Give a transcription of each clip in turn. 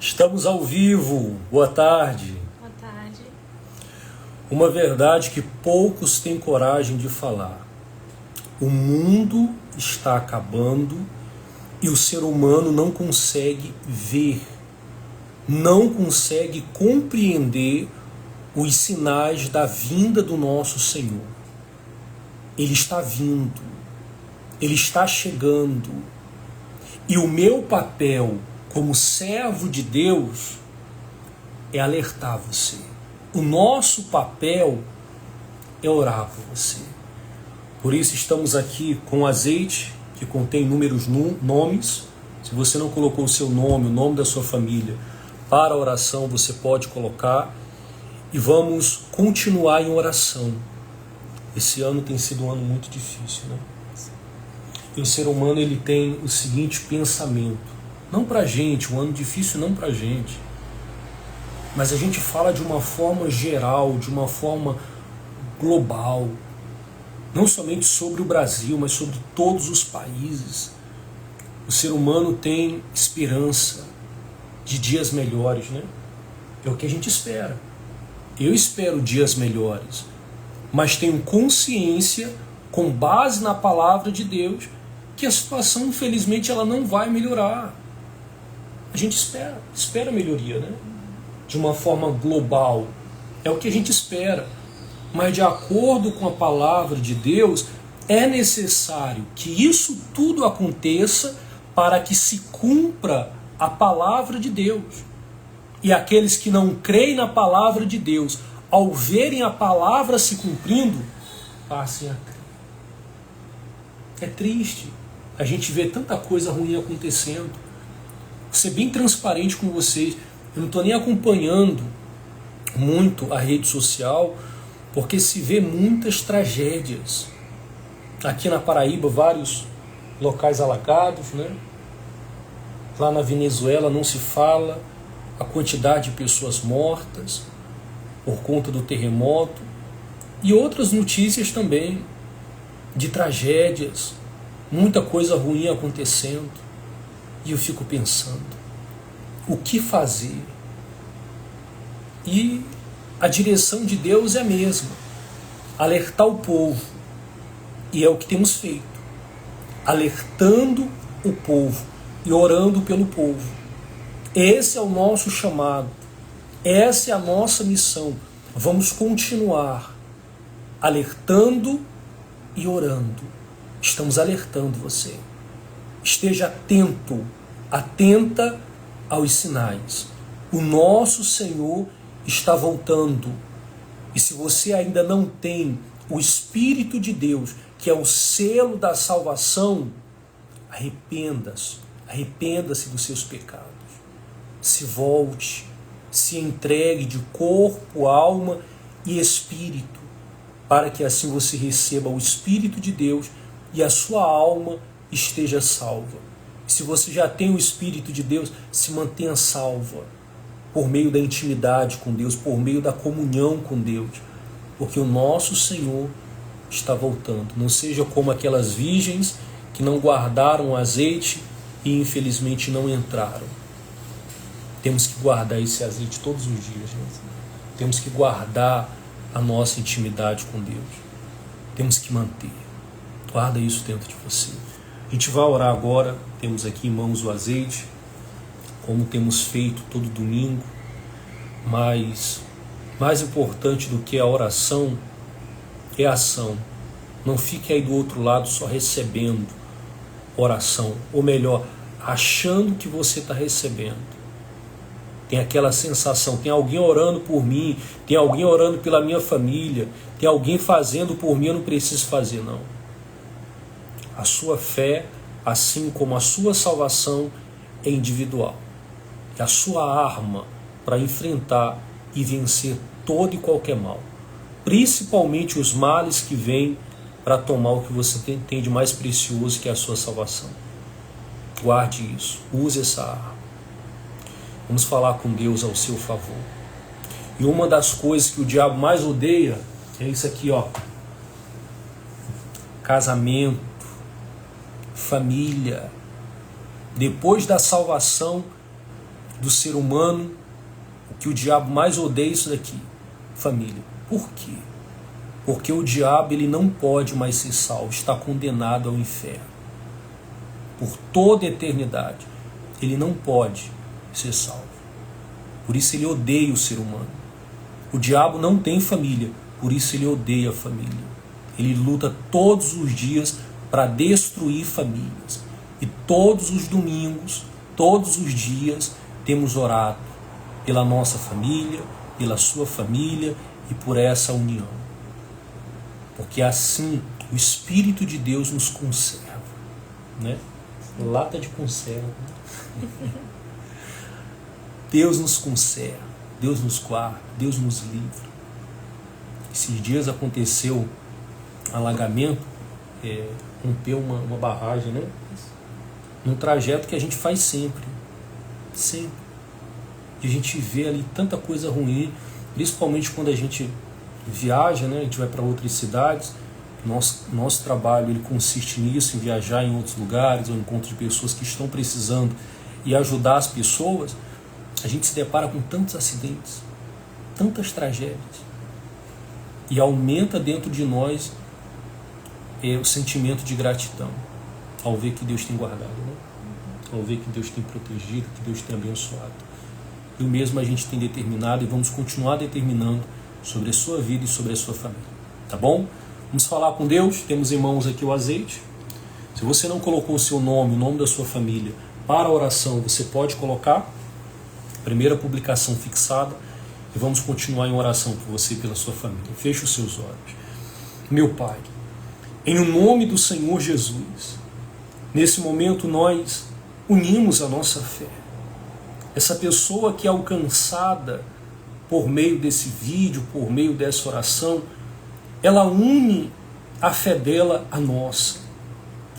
Estamos ao vivo. Boa tarde. Boa tarde. Uma verdade que poucos têm coragem de falar. O mundo está acabando e o ser humano não consegue ver, não consegue compreender os sinais da vinda do nosso Senhor. Ele está vindo, Ele está chegando. E o meu papel como servo de Deus é alertar você. O nosso papel é orar por você. Por isso estamos aqui com azeite que contém inúmeros nomes. Se você não colocou o seu nome, o nome da sua família para a oração, você pode colocar. E vamos continuar em oração. Esse ano tem sido um ano muito difícil, né? E o ser humano ele tem o seguinte pensamento. Não para a gente, um ano difícil não para a gente. Mas a gente fala de uma forma geral, de uma forma global. Não somente sobre o Brasil, mas sobre todos os países. O ser humano tem esperança de dias melhores, né? É o que a gente espera. Eu espero dias melhores. Mas tenho consciência, com base na palavra de Deus, que a situação, infelizmente, ela não vai melhorar. A gente espera melhoria, né? De uma forma global. É o que a gente espera. Mas de acordo com a palavra de Deus, é necessário que isso tudo aconteça para que se cumpra a palavra de Deus. E aqueles que não creem na palavra de Deus, ao verem a palavra se cumprindo, passem a crer. É triste. A gente vê tanta coisa ruim acontecendo. Vou ser bem transparente com vocês. Eu não estou nem acompanhando muito a rede social, porque se vê muitas tragédias. Aqui na Paraíba, vários locais alagados, né? Lá na Venezuela não se fala a quantidade de pessoas mortas por conta do terremoto. E outras notícias também de tragédias, muita coisa ruim acontecendo. E eu fico pensando, o que fazer? E a direção de Deus é a mesma, alertar o povo. E é o que temos feito, alertando o povo e orando pelo povo. Esse é o nosso chamado, essa é a nossa missão. Vamos continuar alertando e orando. Estamos alertando você. Esteja atento, atenta aos sinais. O nosso Senhor está voltando. E se você ainda não tem o Espírito de Deus, que é o selo da salvação, arrependa-se dos seus pecados. Se volte, se entregue de corpo, alma e espírito, para que assim você receba o Espírito de Deus e a sua alma esteja salva. Se você já tem o Espírito de Deus, se mantenha salva por meio da intimidade com Deus, por meio da comunhão com Deus, porque o nosso Senhor está voltando. Não seja como aquelas virgens que não guardaram o azeite e infelizmente não entraram. Temos que guardar esse azeite todos os dias, gente. Temos que guardar a nossa intimidade com Deus. Temos que manter. Guarda isso dentro de você. A gente vai orar agora. Temos aqui em mãos o azeite, como temos feito todo domingo. Mas mais importante do que a oração é a ação. Não fique aí do outro lado só recebendo oração. Ou melhor, achando que você está recebendo. Tem aquela sensação, tem alguém orando por mim, tem alguém orando pela minha família, tem alguém fazendo por mim, eu não preciso fazer, não. A sua fé, assim como a sua salvação, é individual. É a sua arma para enfrentar e vencer todo e qualquer mal. Principalmente os males que vêm para tomar o que você tem de mais precioso, que é a sua salvação. Guarde isso, use essa arma. Vamos falar com Deus ao seu favor. E uma das coisas que o diabo mais odeia é isso aqui, ó. Casamento, família. Depois da salvação, do ser humano, o que o diabo mais odeia é isso daqui: família. Por quê? Porque o diabo ele não pode mais ser salvo, está condenado ao inferno. Por toda a eternidade, ele não pode ser salvo. Por isso ele odeia o ser humano. O diabo não tem família, por isso ele odeia a família. Ele luta todos os dias para destruir famílias. E todos os domingos, todos os dias, temos orado pela nossa família, pela sua família e por essa união. Porque assim o Espírito de Deus nos conserva, né? Lata de conserva. Deus nos conserva, Deus nos guarda, Deus nos livra. Esses dias aconteceu alagamento, rompeu uma barragem, né? Num trajeto que a gente faz sempre. E a gente vê ali tanta coisa ruim, principalmente quando a gente viaja, né? A gente vai para outras cidades. Nosso trabalho ele consiste nisso, em viajar em outros lugares, ao encontro de pessoas que estão precisando e ajudar as pessoas. A gente se depara com tantos acidentes, tantas tragédias, e aumenta dentro de nós o sentimento de gratidão ao ver que Deus tem guardado, né? Ao ver que Deus tem protegido, que Deus tem abençoado. E o mesmo a gente tem determinado e vamos continuar determinando sobre a sua vida e sobre a sua família. Tá bom? Vamos falar com Deus. Temos em mãos aqui o azeite. Se você não colocou o seu nome, o nome da sua família para a oração, você pode colocar. Primeira publicação fixada. E vamos continuar em oração por você e pela sua família. Feche os seus olhos. Meu Pai, em nome do Senhor Jesus, nesse momento nós unimos a nossa fé. Essa pessoa que é alcançada por meio desse vídeo, por meio dessa oração, ela une a fé dela à nossa.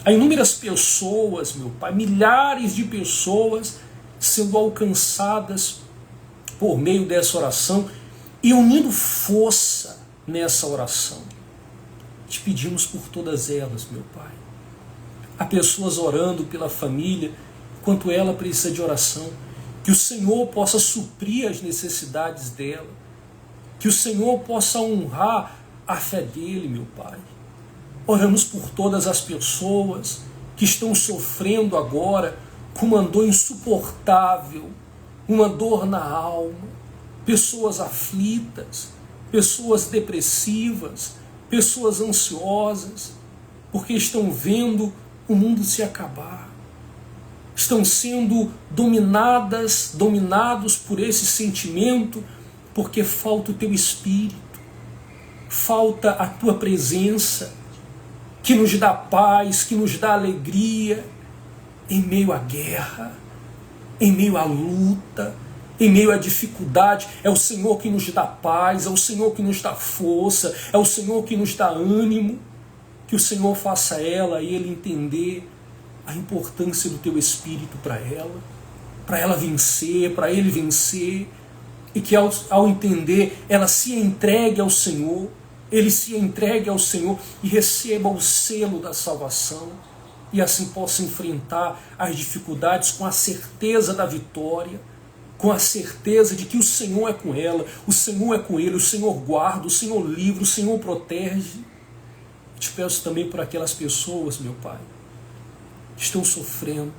Há inúmeras pessoas, meu Pai, milhares de pessoas sendo alcançadas por meio dessa oração e unindo força nessa oração. Te pedimos por todas elas, meu Pai. Há pessoas orando pela família, enquanto ela precisa de oração. Que o Senhor possa suprir as necessidades dela. Que o Senhor possa honrar a fé dele, meu Pai. Oramos por todas as pessoas que estão sofrendo agora com uma dor insuportável, uma dor na alma, pessoas aflitas, pessoas depressivas, pessoas ansiosas, porque estão vendo o mundo se acabar. Estão sendo dominados por esse sentimento, porque falta o teu Espírito, falta a tua presença, que nos dá paz, que nos dá alegria, em meio à guerra, em meio à luta, em meio à dificuldade. É o Senhor que nos dá paz, é o Senhor que nos dá força, é o Senhor que nos dá ânimo. Que o Senhor faça ela e ele entender a importância do teu Espírito para ela vencer, para ele vencer, e que ao entender, ela se entregue ao Senhor, ele se entregue ao Senhor e receba o selo da salvação, e assim possa enfrentar as dificuldades com a certeza da vitória, com a certeza de que o Senhor é com ela, o Senhor é com ele, o Senhor guarda, o Senhor livra, o Senhor protege. Te peço também por aquelas pessoas, meu Pai, que estão sofrendo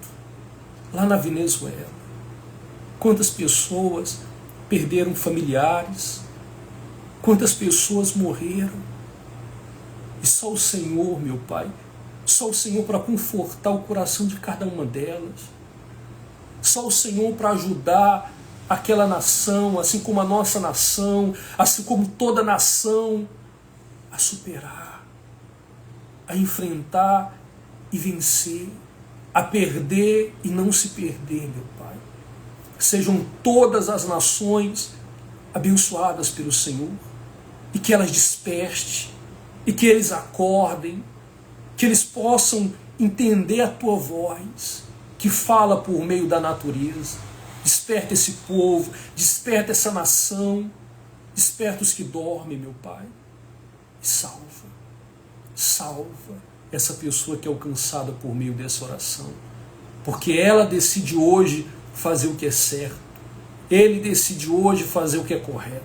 lá na Venezuela. Quantas pessoas perderam familiares, quantas pessoas morreram. E só o Senhor, meu Pai, só o Senhor para confortar o coração de cada uma delas. Só o Senhor para ajudar aquela nação, assim como a nossa nação, assim como toda nação, a superar, a enfrentar e vencer, a perder e não se perder, meu Pai. Sejam todas as nações abençoadas pelo Senhor, e que elas despertem, e que eles acordem, que eles possam entender a Tua voz, que fala por meio da natureza. Desperta esse povo, desperta essa nação, desperta os que dormem, meu Pai, e salva essa pessoa que é alcançada por meio dessa oração, porque ela decide hoje fazer o que é certo, Ele decide hoje fazer o que é correto.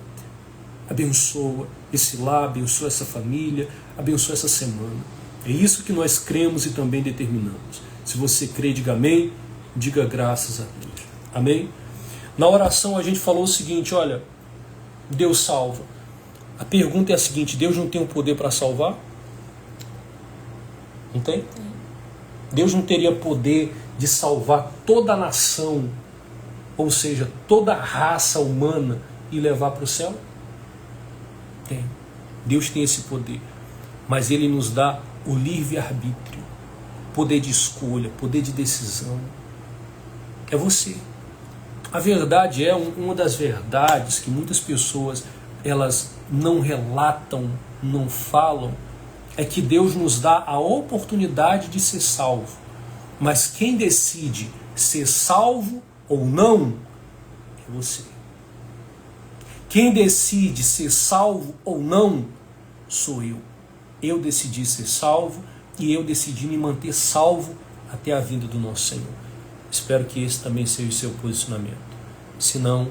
Abençoa esse lar, abençoa essa família, abençoa essa semana. É isso que nós cremos e também determinamos. Se você crê, diga amém, diga graças a Deus. Amém? Na oração a gente falou o seguinte, olha, Deus salva. A pergunta é a seguinte, Deus não tem o poder para salvar? Não tem? Deus não teria poder de salvar toda a nação, ou seja, toda a raça humana e levar para o céu? Tem. Deus tem esse poder. Mas Ele nos dá o livre-arbítrio, poder de escolha, poder de decisão. É você. A verdade é, uma das verdades que muitas pessoas elas não relatam, não falam, é que Deus nos dá a oportunidade de ser salvo. Mas quem decide ser salvo ou não é você. Quem decide ser salvo ou não sou eu. Eu decidi ser salvo e eu decidi me manter salvo até a vinda do nosso Senhor. Espero que esse também seja o seu posicionamento. Se não,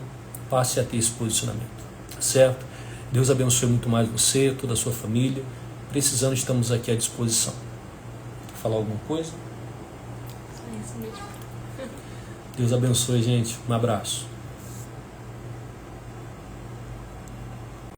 passe a ter esse posicionamento. Certo? Deus abençoe muito mais você, toda a sua família. Precisando, estamos aqui à disposição. Quer falar alguma coisa? Só isso mesmo. Deus abençoe, gente. Um abraço.